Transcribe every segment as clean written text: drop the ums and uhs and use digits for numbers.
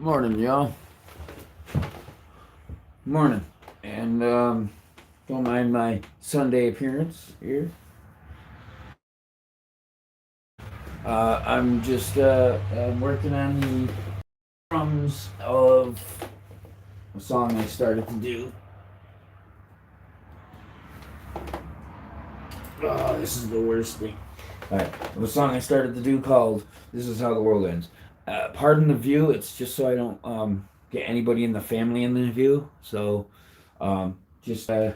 Morning, y'all. Morning. And don't mind my Sunday appearance here. I'm just working on the drums of a song I started to do. Oh, this is the worst thing. Alright, the song I started to do called "This Is How the World Ends." Pardon the view. It's just so I don't get anybody in the family in the view. So, just I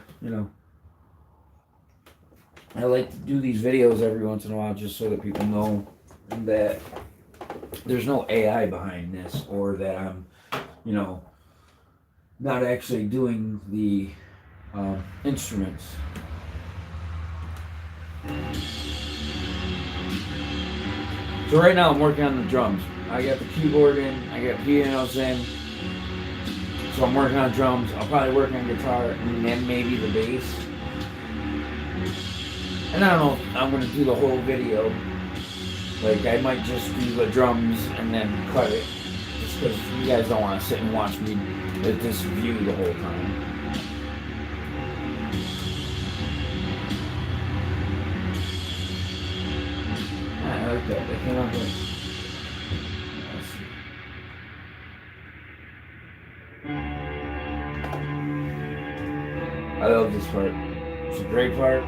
like to do these videos every once in a while just so that people know that there's no AI behind this, or that I'm, you know, not actually doing the instruments. So right now I'm working on the drums. I got the keyboard in, I got pianos in, so I'm working on drums. I'll probably work on guitar and then maybe the bass. And I don't know if I'm gonna do the whole video. Like I might just do the drums and then cut it, just because you guys don't want to sit and watch me at this view the whole time. I like that. They came out good. Let's see. I love this part. It's a great part.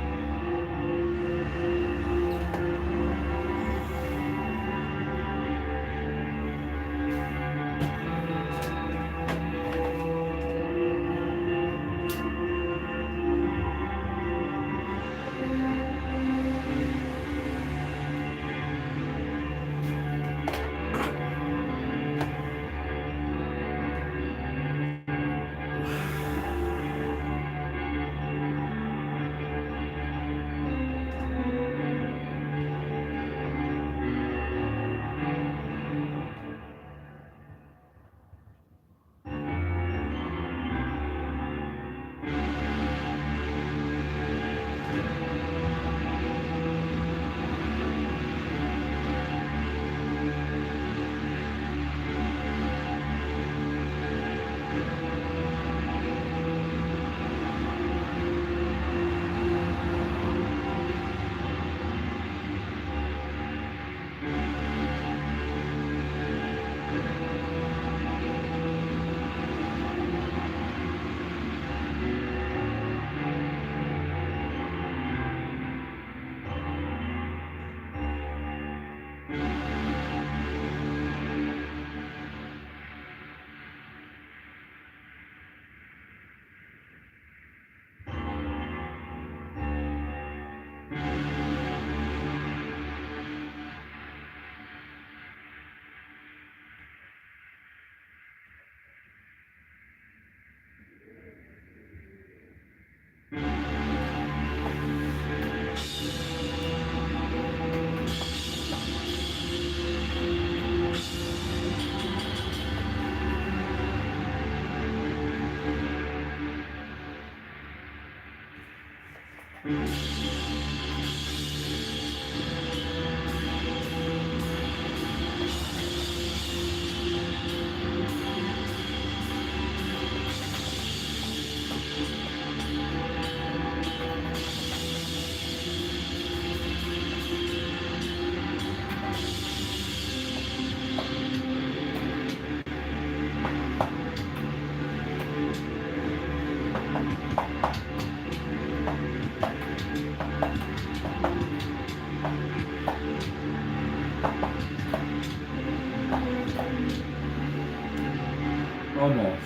Almost.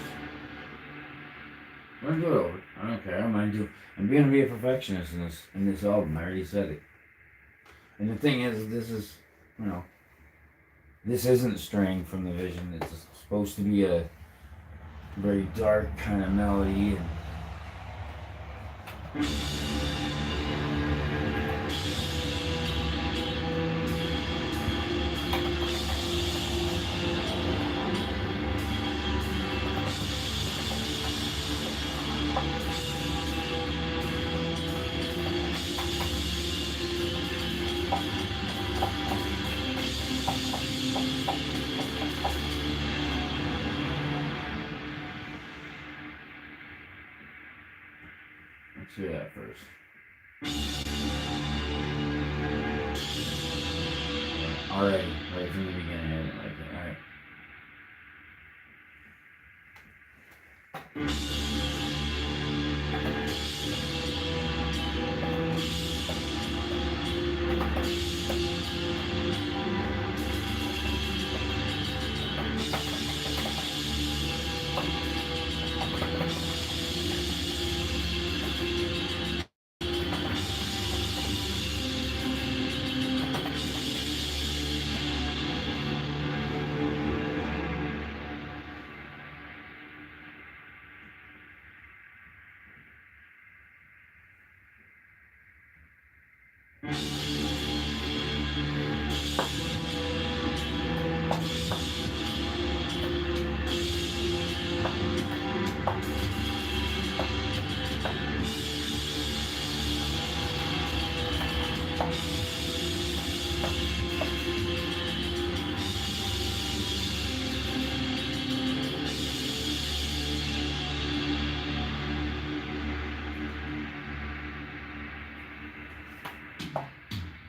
I'm good over it. I don't care. I don't mind do. I'm gonna be a perfectionist in this album. I already said it. And the thing is, this is, you know, this isn't straying from the vision. It's supposed to be a very dark kind of melody. And Let's hear that first. Alright, right from the beginning, I didn't like it. Alright.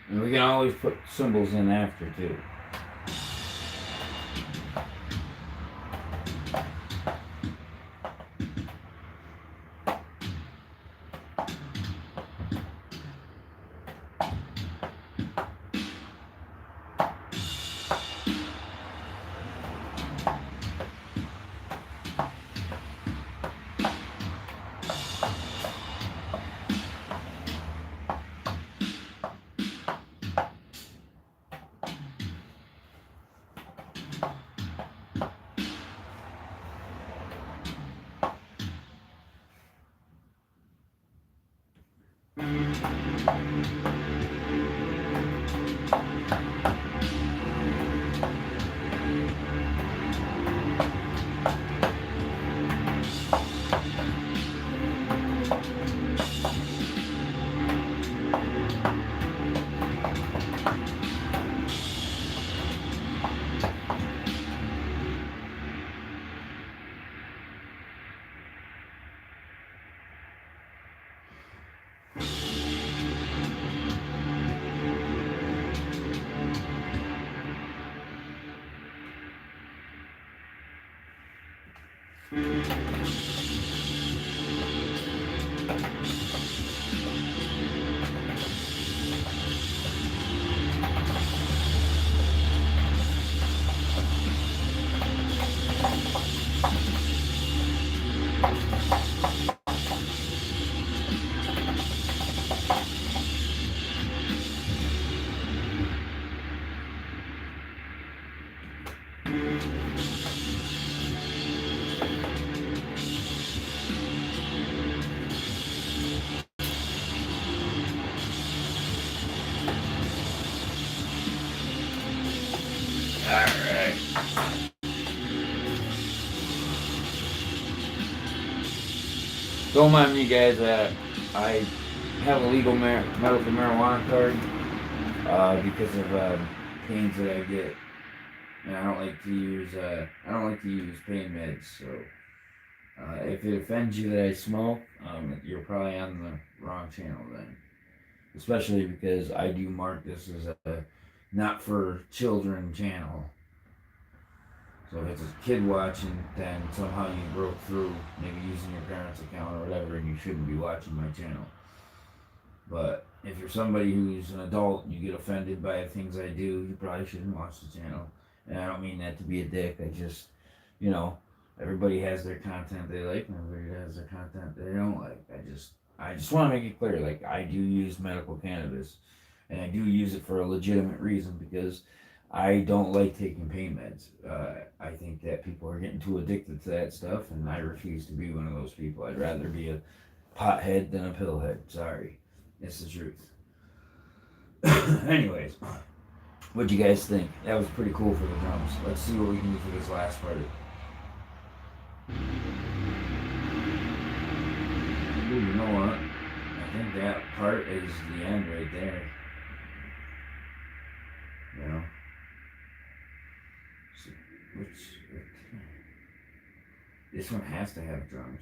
And we can always put symbols in after too. Alright. Don't mind me, guys. I have a legal medical marijuana card because of pains that I get, and I don't like to use pain meds. So if it offends you that I smoke, you're probably on the wrong channel then. Especially because I do mark this as a not for children channel. So if it's a kid watching, then somehow you broke through, maybe using your parents' account or whatever, and you shouldn't be watching my channel. But if you're somebody who's an adult and you get offended by the things I do, you probably shouldn't watch the channel. And I don't mean that to be a dick. I just, everybody has their content they like, and everybody has their content they don't like. I just want to make it clear, like, I do use medical cannabis, and I do use it for a legitimate reason because I don't like taking pain meds. I think that people are getting too addicted to that stuff, and I refuse to be one of those people. I'd rather be a pothead than a pillhead. Sorry. It's the truth. Anyways, what'd you guys think? That was pretty cool for the drums. Let's see what we can do for this last part. Ooh, you know what? I think that part is the end right there. You know? So, this one has to have drums.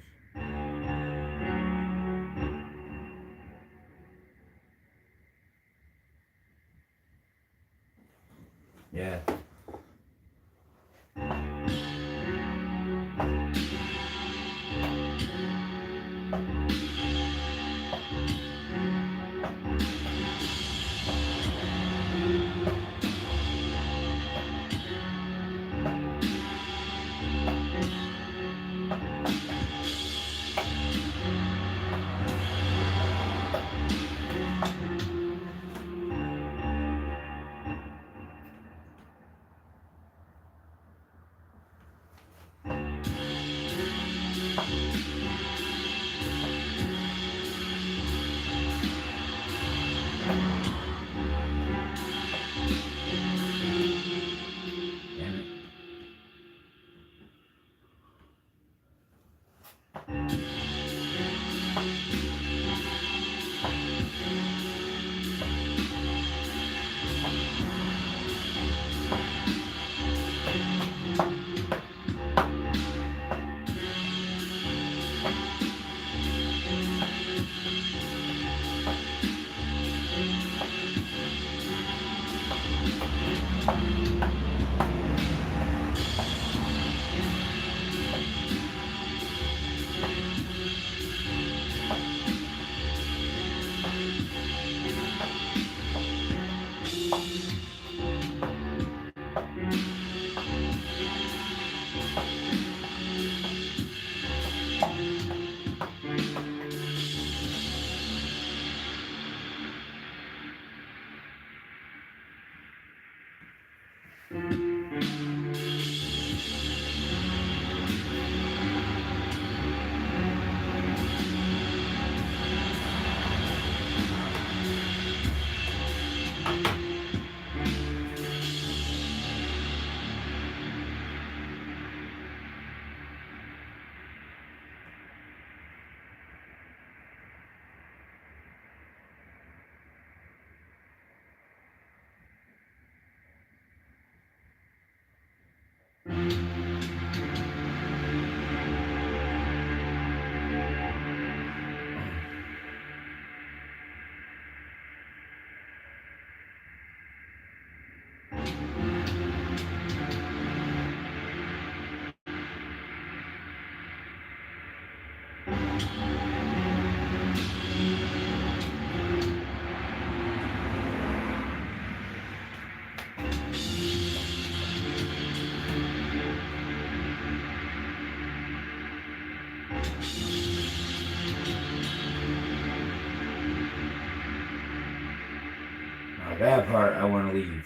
That part I want to leave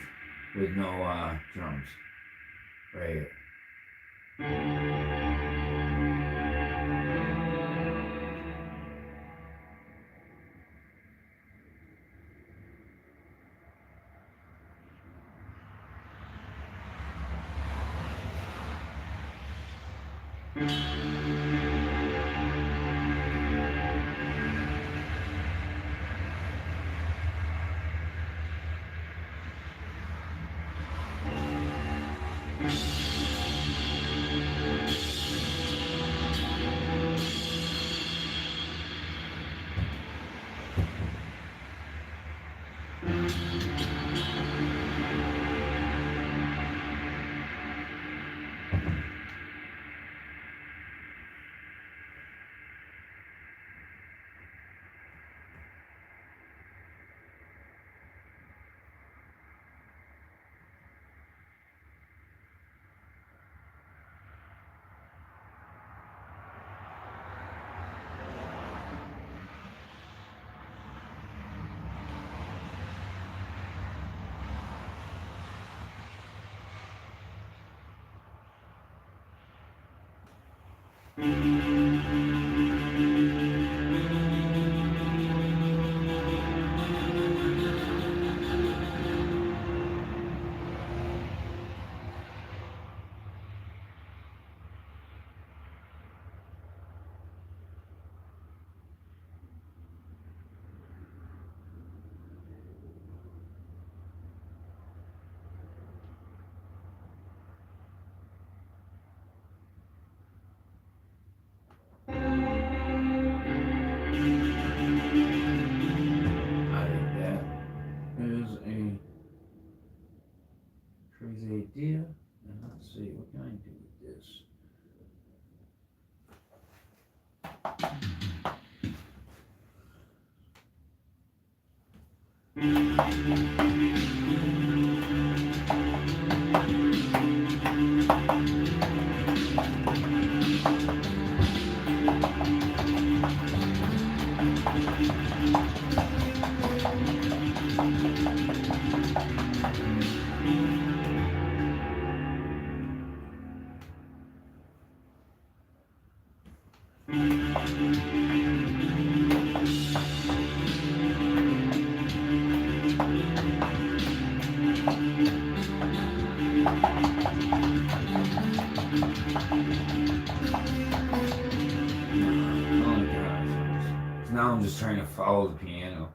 with no drums. Right here. Crazy idea. And let's see, what can I do with this? now I'm just trying to follow the piano.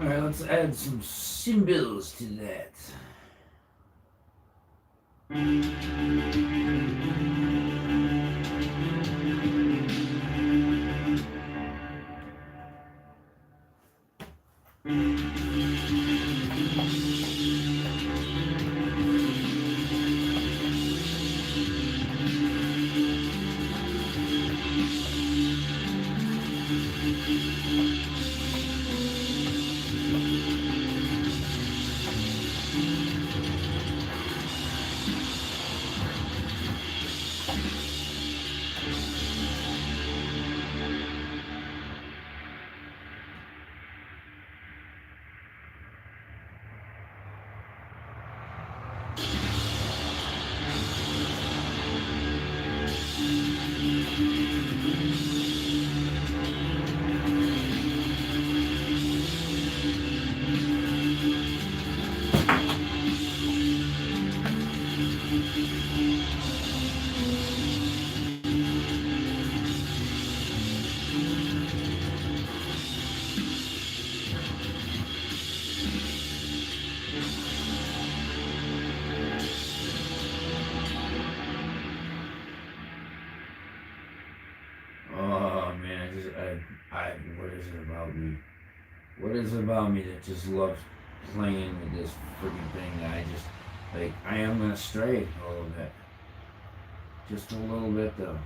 Alright, let's add some cymbals to that. Oh man, what is it about me? What is it about me that just loves playing with this freaking thing that I am gonna stray a little bit. Just a little bit though.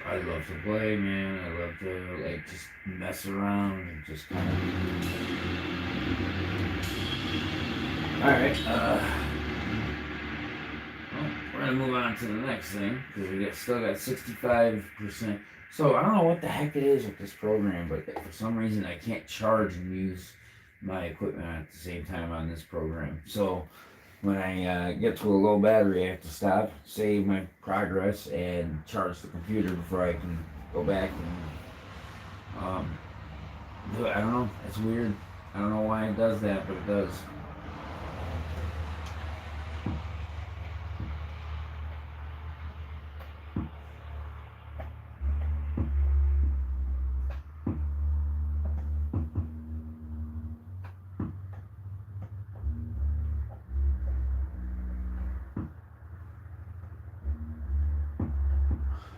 I love to play, man. I love to like just mess around and just kind of. All right. Well, we're gonna move on to the next thing because we still got 65%. So I don't know what the heck it is with this program, but for some reason I can't charge and use my equipment at the same time on this program. So when I get to a low battery, I have to stop, save my progress, and charge the computer before I can go back and do it. I don't know. It's weird. I don't know why it does that, but it does.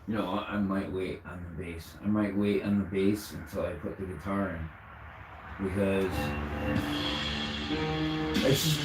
You know, I might wait on the bass. I might wait on the bass until I put the guitar in. Because it's just,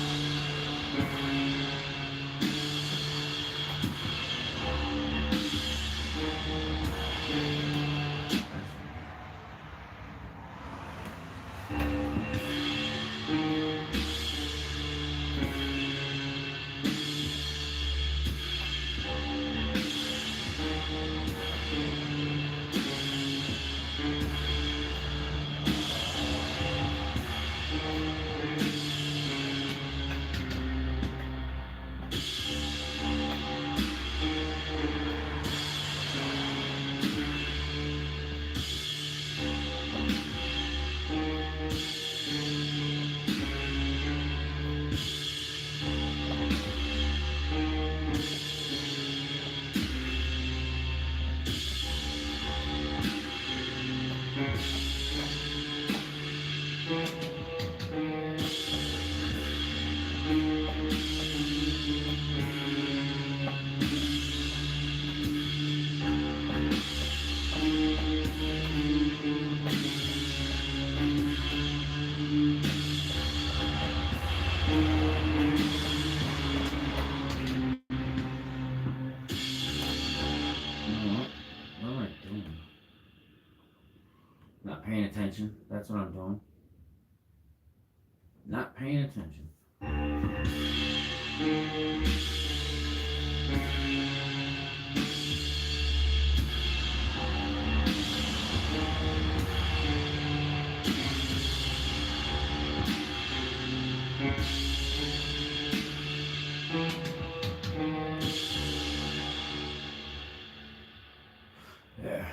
paying attention. That's what I'm doing. Not paying attention. Yeah.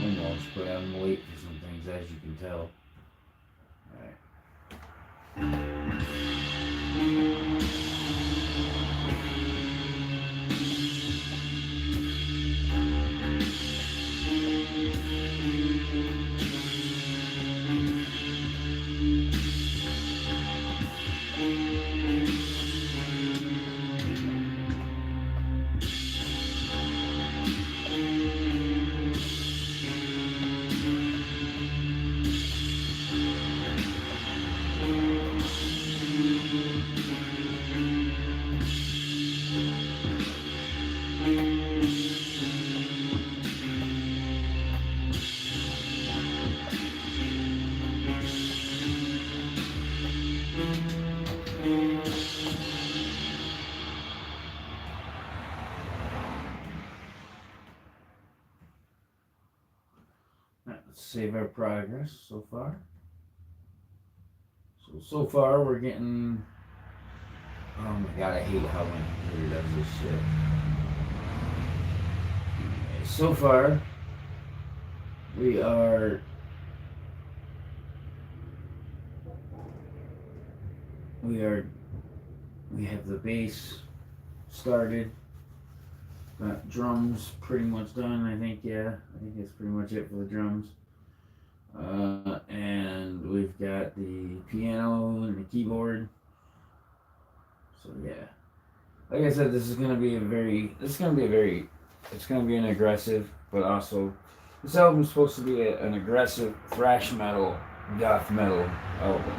Almost, but I'm late for some things, as you can tell. Alright. Let's save our progress so far. So far we're getting. Oh my god, I hate how my computer does this shit. Anyway, so far we are. We have the bass started. Got drums pretty much done, I think, yeah. I think that's pretty much it for the drums. And we've got the piano and the keyboard. So yeah. Like I said, it's gonna be an aggressive, but also, this album's supposed to be an aggressive thrash metal, goth metal album.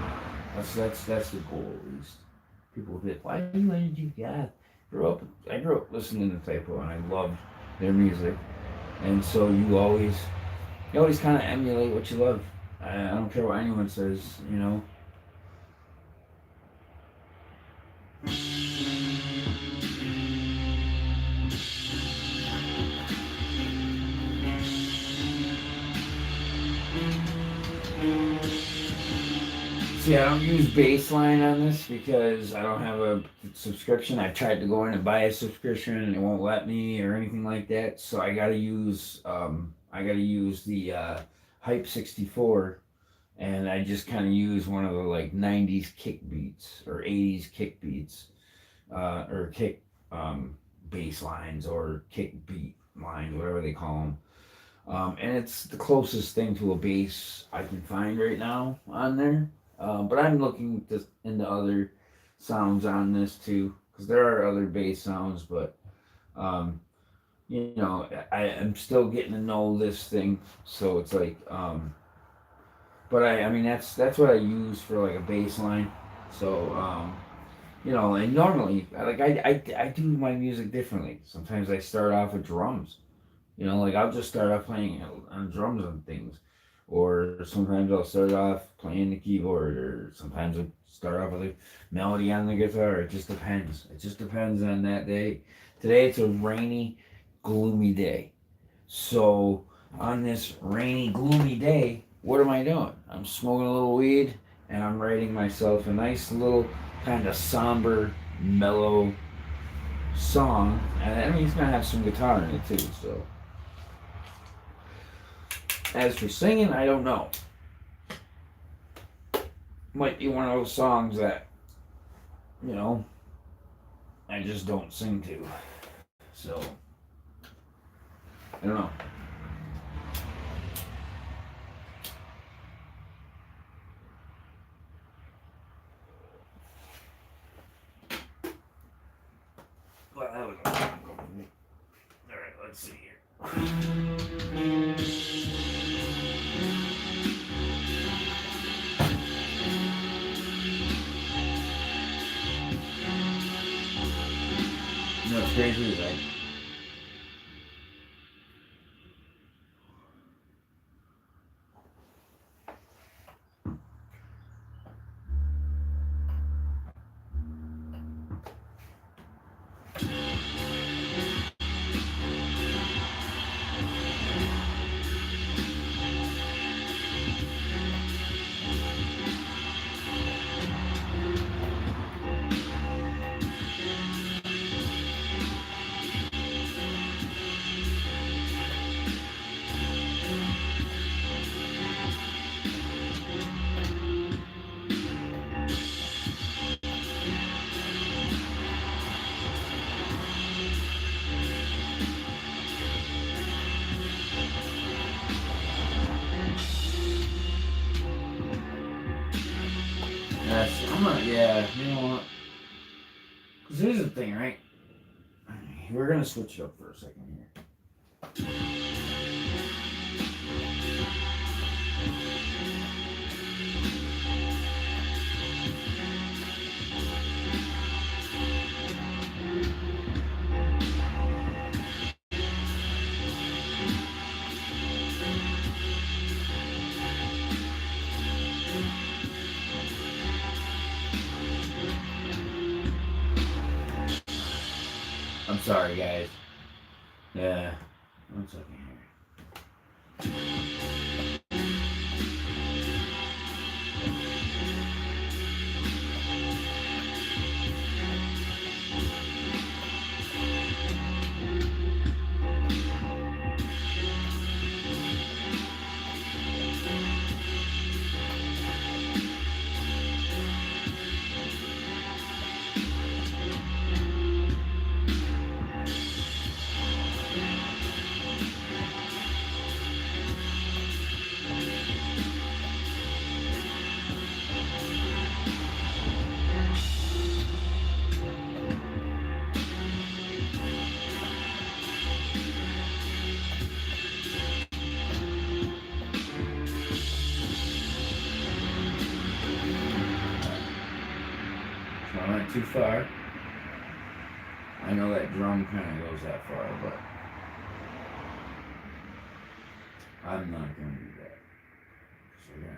That's the goal, at least. People will be like, why do you want to do goth? I grew up listening to Typo, and I loved their music, and so you always kind of emulate what you love. I don't care what anyone says, you know. See, I don't use Baseline on this because I don't have a subscription. I tried to go in and buy a subscription and it won't let me or anything like that. So I gotta use the Hype 64, and I just kind of use one of the like 90s kick beats or 80s kick beats, or kick bass lines or kick beat lines, whatever they call them. And it's the closest thing to a bass I can find right now on there. But I'm looking into other sounds on this too, because there are other bass sounds, but you know, I am still getting to know this thing, so it's like, but I mean that's what I use for like a bass line. So you know, and normally I do my music differently. Sometimes I start off with drums. You know, like I'll just start off playing on drums and things. Or sometimes I'll start off playing the keyboard, or sometimes I'll start off with a melody on the guitar. It just depends. It just depends on that day. Today it's a rainy, gloomy day. So on this rainy, gloomy day, what am I doing? I'm smoking a little weed and I'm writing myself a nice little kind of somber, mellow song. And I mean, it's gonna have some guitar in it too, so. As for singing, I don't know. Might be one of those songs that, you know, I just don't sing to. So, I don't know. let's see here. You know what's crazy is like, yeah, you know what? Because here's the thing, right? We're going to switch it up for a second here. I'm sorry, guys. Yeah. 1 second here. So I went too far. I know that drum kind of goes that far, but I'm not going to do that. So we're going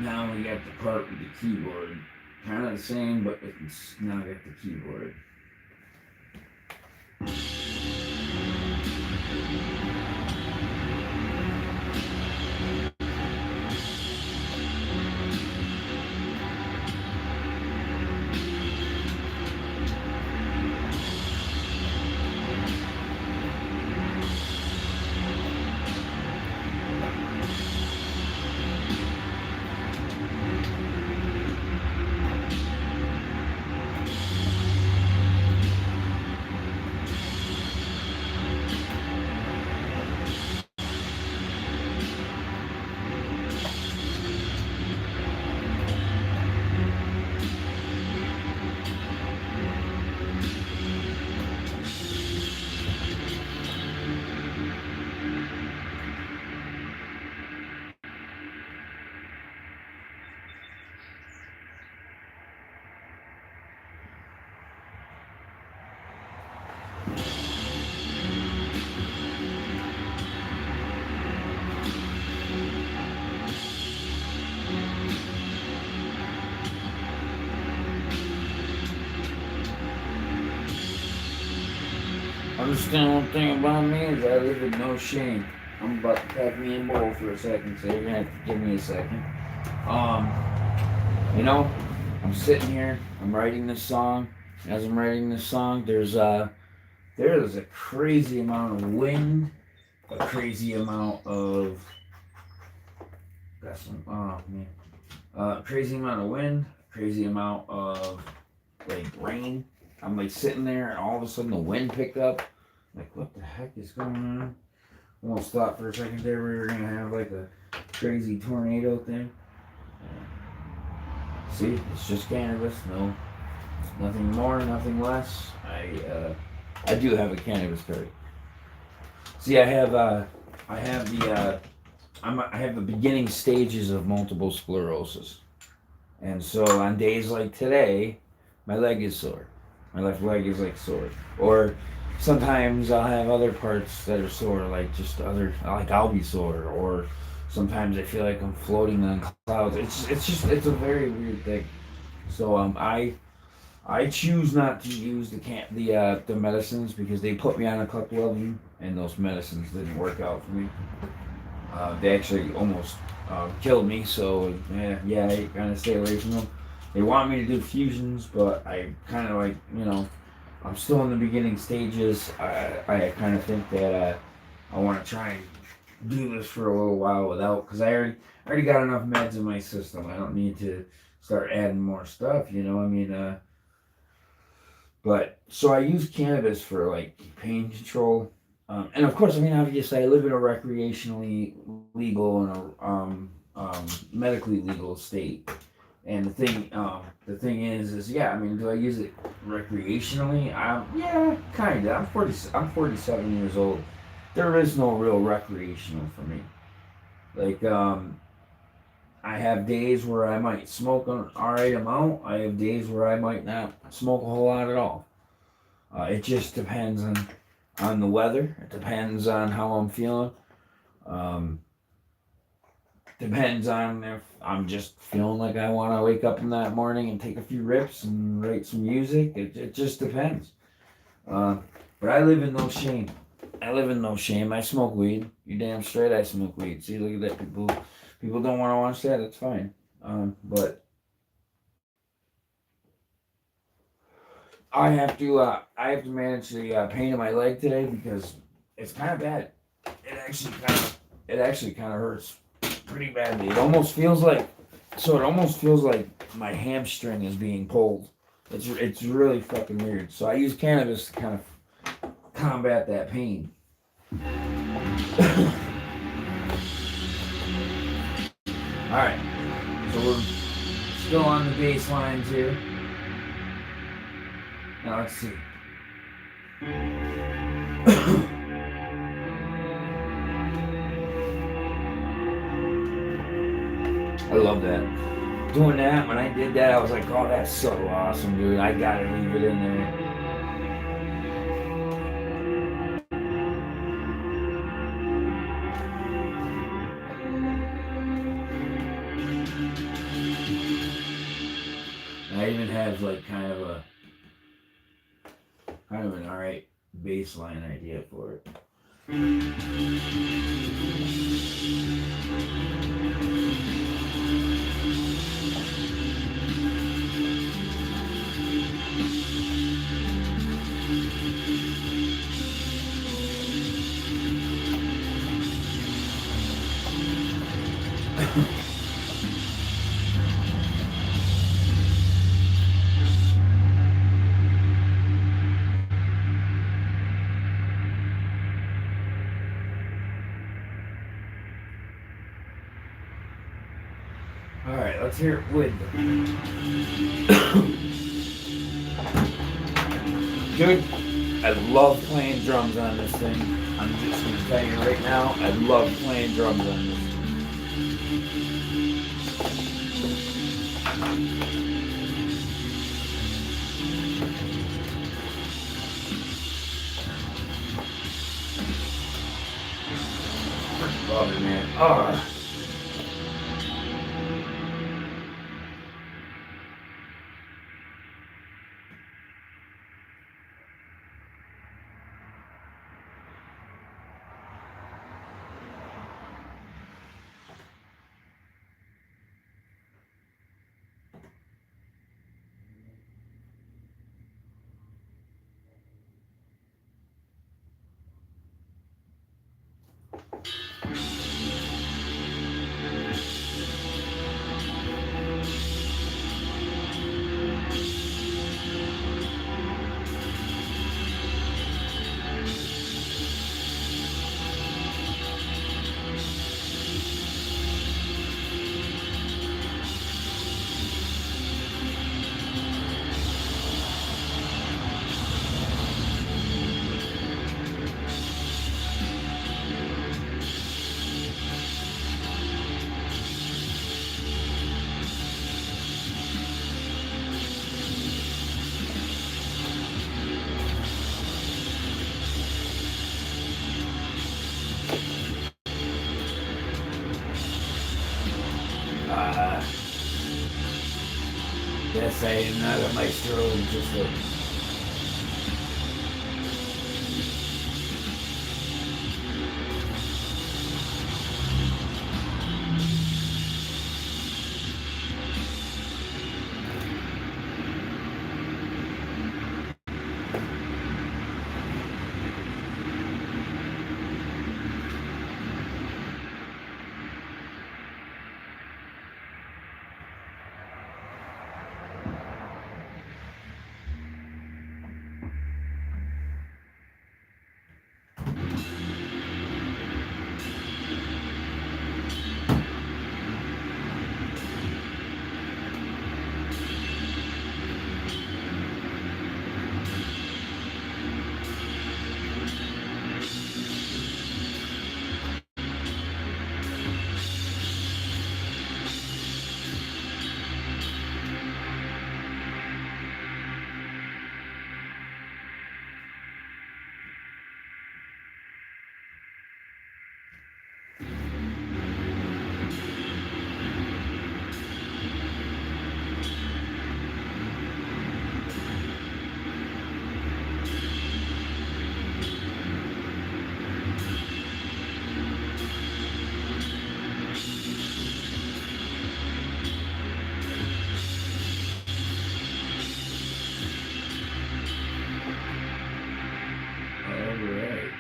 now we got the part with the keyboard. Kind of the same, but it's now got the keyboard. Understand one thing about me is I live with no shame. I'm about to pack me a bowl for a second, so you're gonna have to give me a second. You know, I'm sitting here, I'm writing this song. As I'm writing this song, there is a crazy amount of wind a crazy amount of got some oh man, crazy amount of wind, crazy amount of like rain. I'm like sitting there, and all of a sudden the wind picked up. Like, what the heck is going on? Almost thought for a second there we were gonna have like a crazy tornado thing. See, it's just cannabis. No, nothing more, nothing less. I do have a cannabis card. See, I have I have the beginning stages of multiple sclerosis, and so on days like today, my leg is sore. My left leg is like sore, or sometimes I'll have other parts that are sore, like just other, like I'll be sore, or sometimes I feel like I'm floating on clouds. It's a very weird thing. So I choose not to use the medicines because they put me on a Clexarillo, and those medicines didn't work out for me. They actually almost killed me. So yeah, I kind of stay away from them. They want me to do fusions, but I kind of like, I'm still in the beginning stages. I kind of think that I want to try and do this for a little while without, because I already got enough meds in my system. I don't need to start adding more stuff. I mean, but so I use cannabis for like pain control, and of course, I mean, obviously, I live in a recreationally legal and a medically legal state. And the thing is, yeah, I mean, do I use it recreationally? Yeah, kinda. I'm 47 years old. There is no real recreational for me. Like, I have days where I might smoke an alright amount. I have days where I might not smoke a whole lot at all. It just depends on the weather. It depends on how I'm feeling. Um, Depends on if I'm just feeling like I want to wake up in that morning and take a few rips and write some music. It just depends. Uh, but I live in no shame. I live in no shame. I smoke weed. You damn straight I smoke weed. See, look at that. People don't want to watch that. It's fine. But I have to manage the pain in my leg today because it's kind of bad. It actually kind of hurts pretty badly. It almost feels like my hamstring is being pulled. It's really fucking weird. So I use cannabis to kind of combat that pain. All right, so we're still on the bass lines here. Now let's see. I love that. Doing that, when I did that, I was like, oh, that's so awesome, dude. I gotta leave it in there. And I even have like kind of an alright baseline idea for it. Alright, let's hear it with them. Dude, I love playing drums on this thing. I'm just gonna tell you right now, I love playing drums on this. Love it, man. Oh. say, nada maestro, just a alright.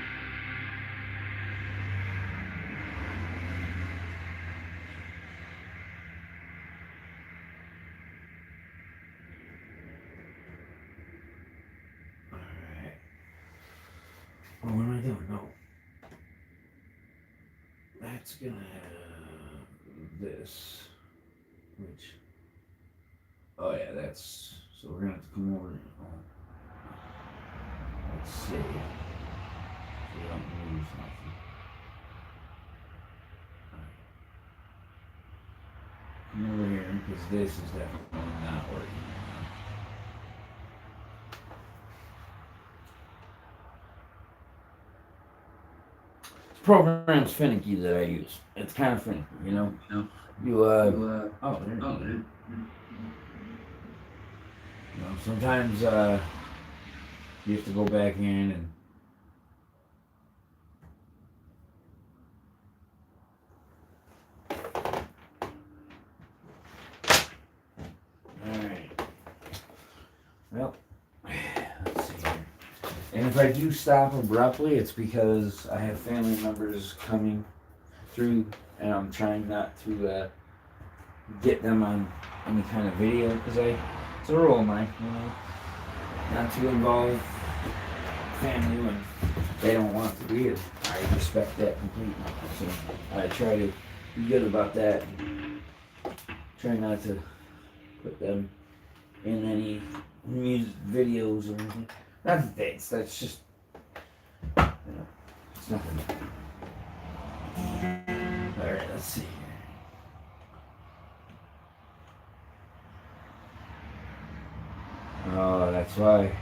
Alright. Oh, what am I doing? No. That's gonna have this. Which, oh yeah, that's, so we're gonna have to come over. Let's see. So we don't lose nothing. Alright. Come over here, because this is definitely not working right now. This program's finicky that I use. It's kind of finicky, you know? You, oh, there you go. You know, sometimes, you have to go back in and alright. Well, let's see here. And if I do stop abruptly, it's because I have family members coming through and I'm trying not to get them on any kind of video because it's a rule of mine, you know, not to involve family when they don't want to be. I respect that completely. So I try to be good about that. Try not to put them in any music videos or anything. Not that that's just, you know, it's nothing. Alright, let's see here. Oh, that's why.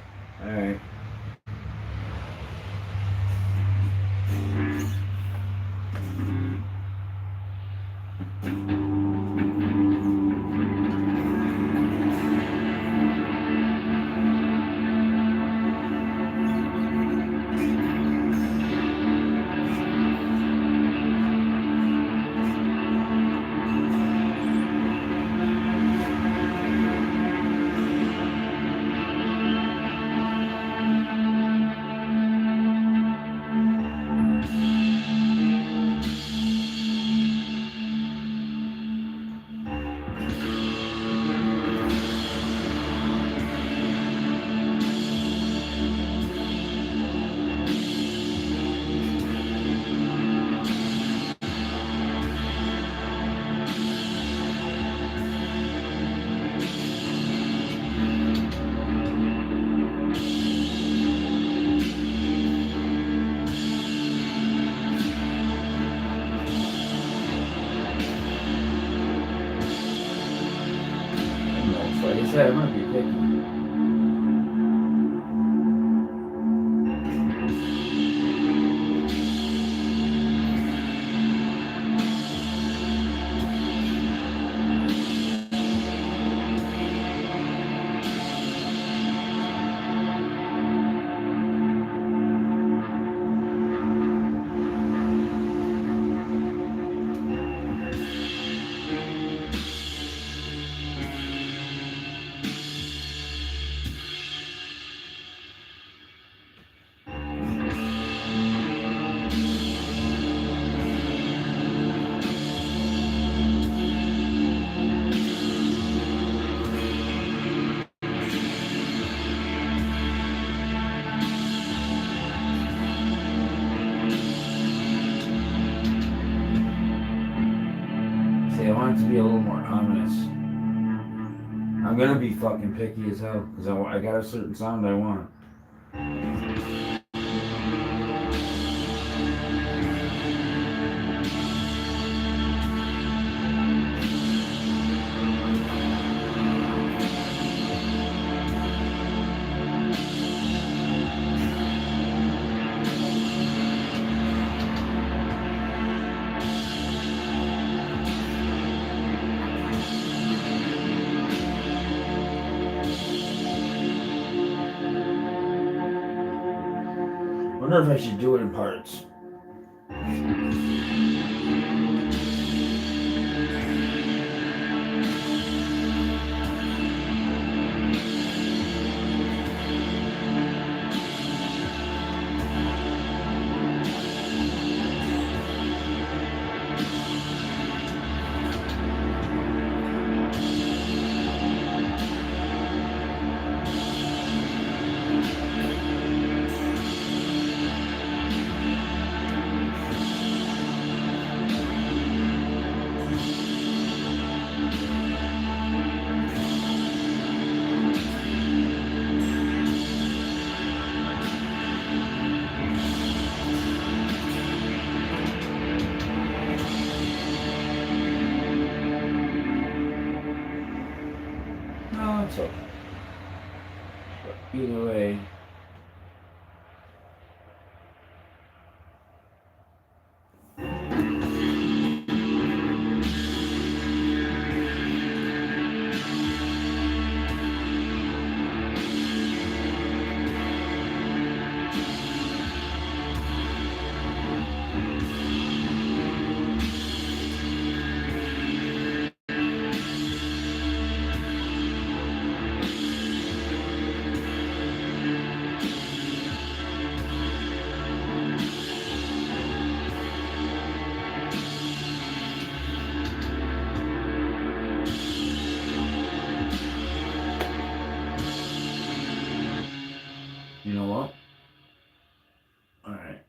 Alright. Like I said, I'm gonna be picky. want it to be a little more ominous. I'm gonna be fucking picky as hell because I got a certain sound I want. I wonder if I should do it in parts. No, it's okay. But either way. You know what? Alright.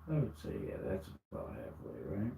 I would say, yeah, that's about halfway, right?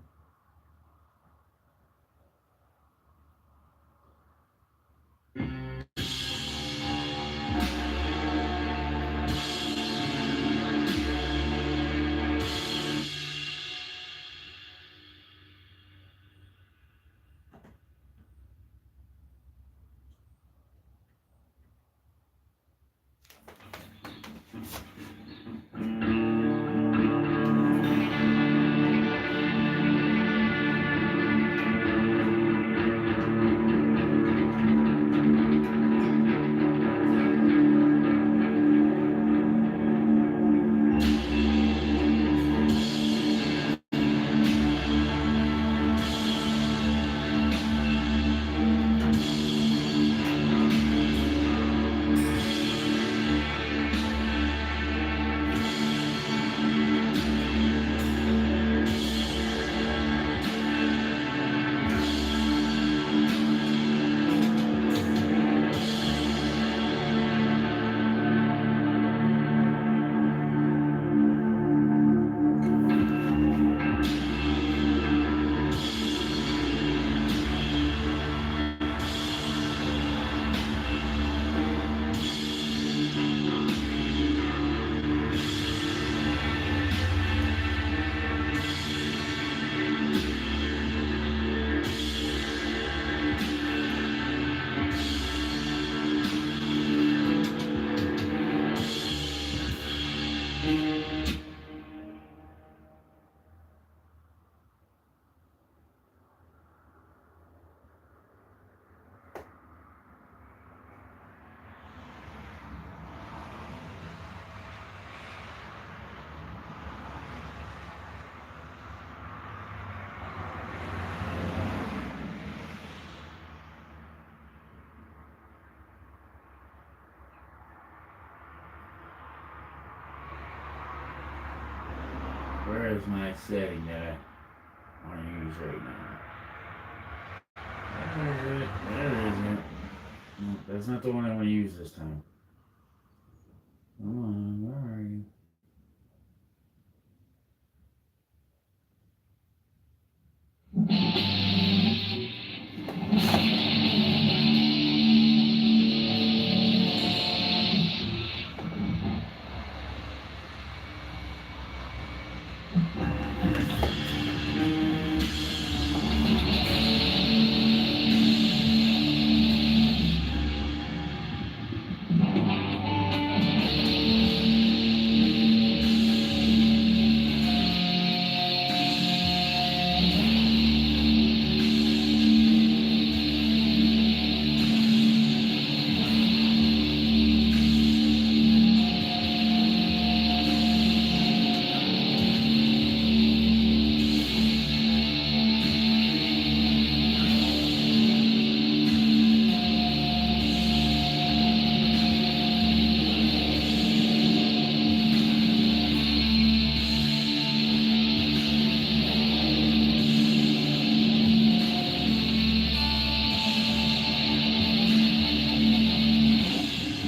where is my setting that I want to use right now? Where is it? Where is it? No, that's not the one I want to use this time. Come on, where are you?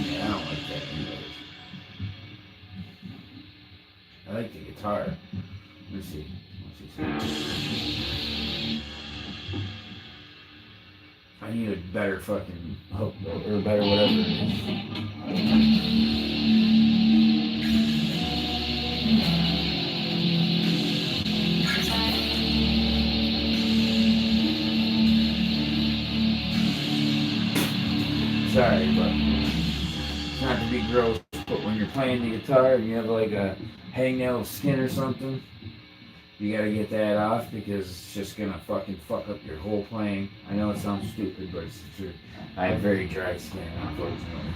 Yeah, I don't like that anyways. I like the guitar. Let's see. I need a better fucking hook or better whatever it is. Sorry, but not to be gross, but when you're playing the guitar and you have like a hangnail of skin or something, you gotta get that off because it's just gonna fucking fuck up your whole playing. I know it sounds stupid, but it's the truth. I have very dry skin, unfortunately.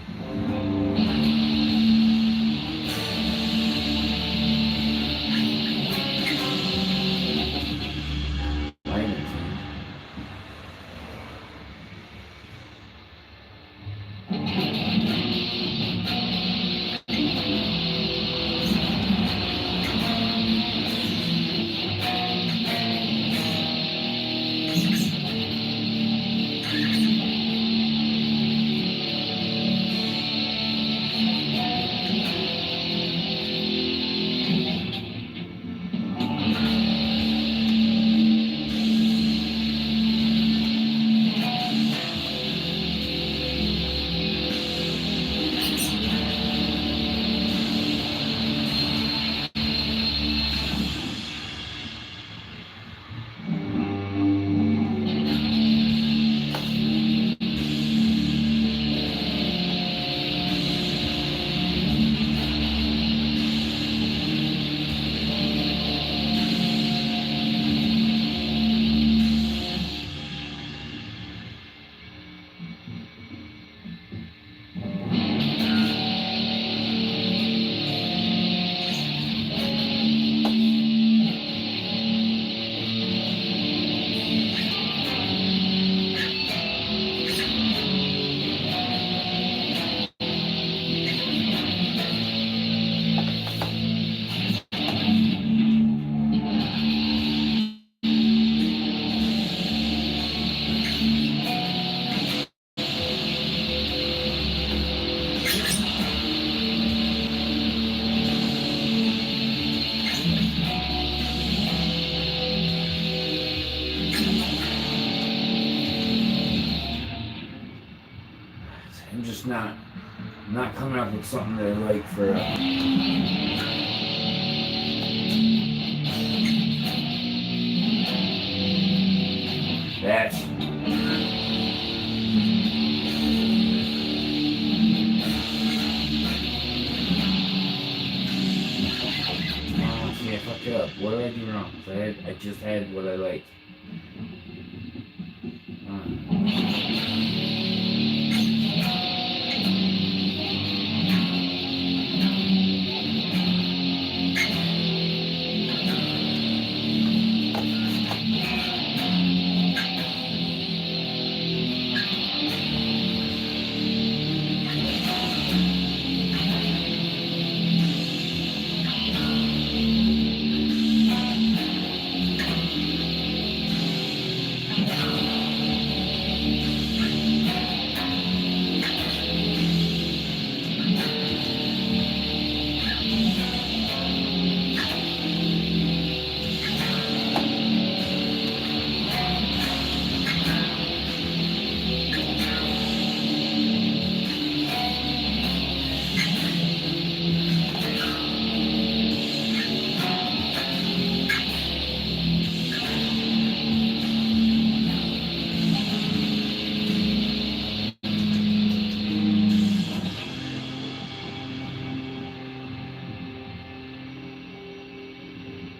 I'm just not coming up with something that I like for. That's. See, I fucked up. What did I do wrong? So I just had what I liked.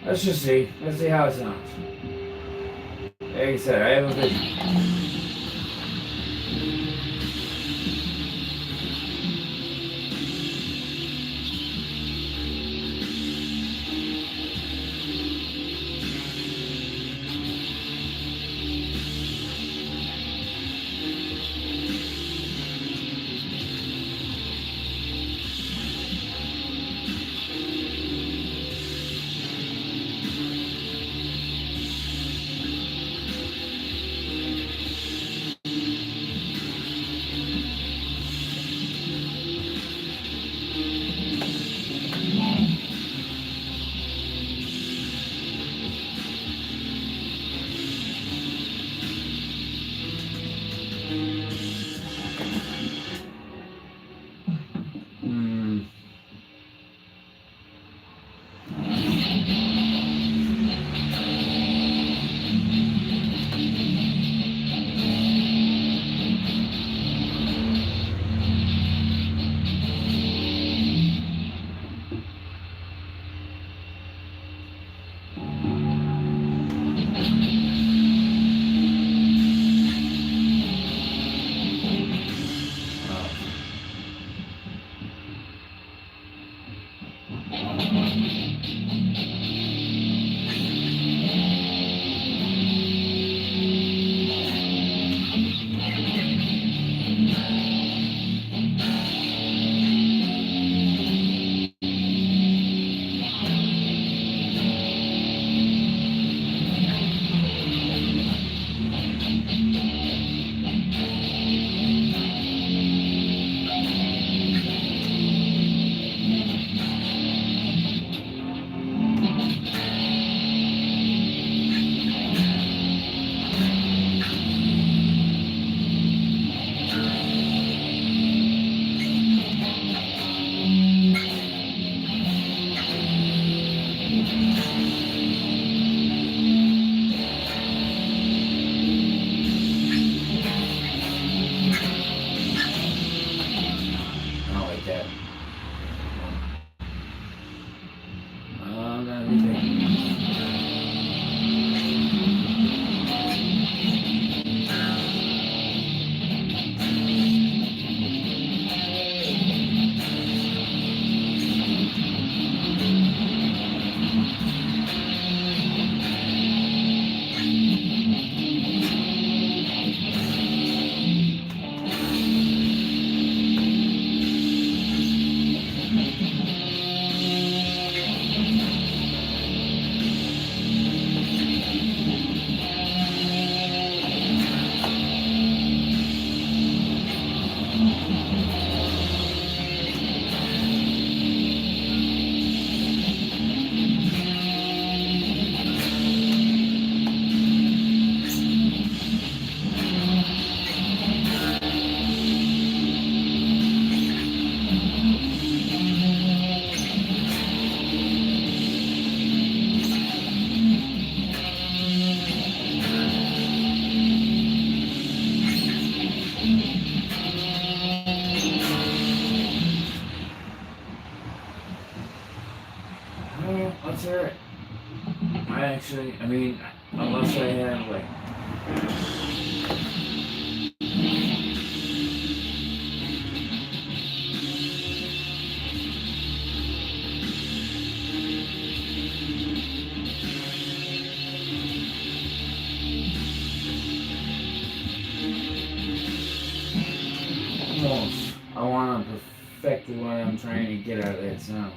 Let's just see. Let's see how it sounds. Like I said, I have a vision. Let's hear it. I mean, unless I have like. Almost. I want to perfect what I'm trying to get out of that sound.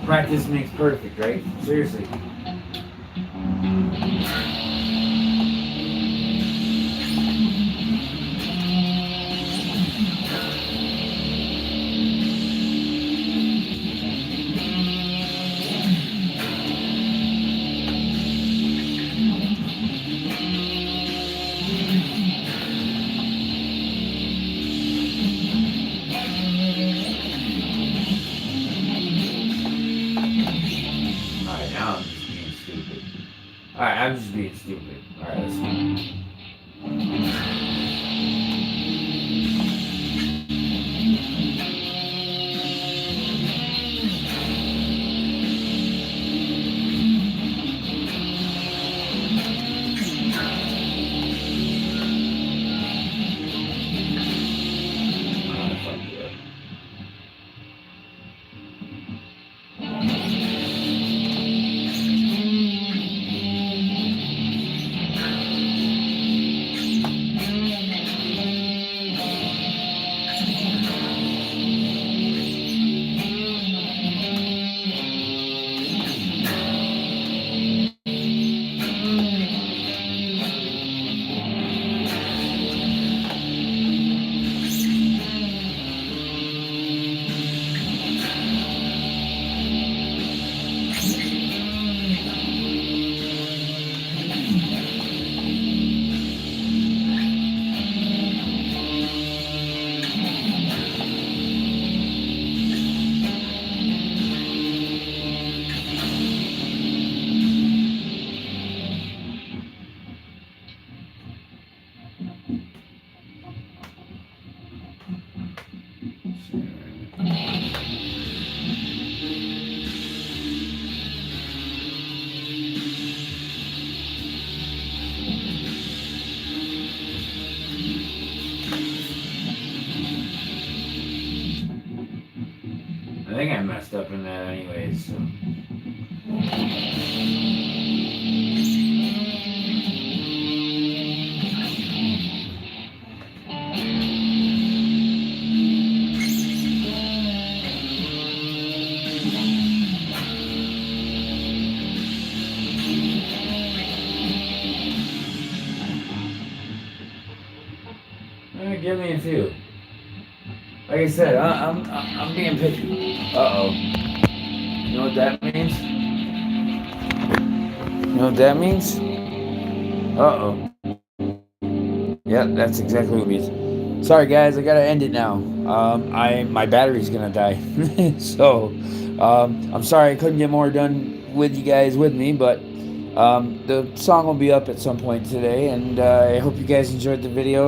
Practice makes perfect, right? Seriously. Alright, I'm just being stupid. Alright, let's see. I think I messed up in that anyways, so. Give me a few. Like I said, I'm being picky. Uh-oh. You know what that means? You know what that means? Uh-oh. Yep, that's exactly what it means. Sorry guys, I gotta end it now. My battery's gonna die. So I'm sorry I couldn't get more done with you guys with me, but the song will be up at some point today, and I hope you guys enjoyed the video.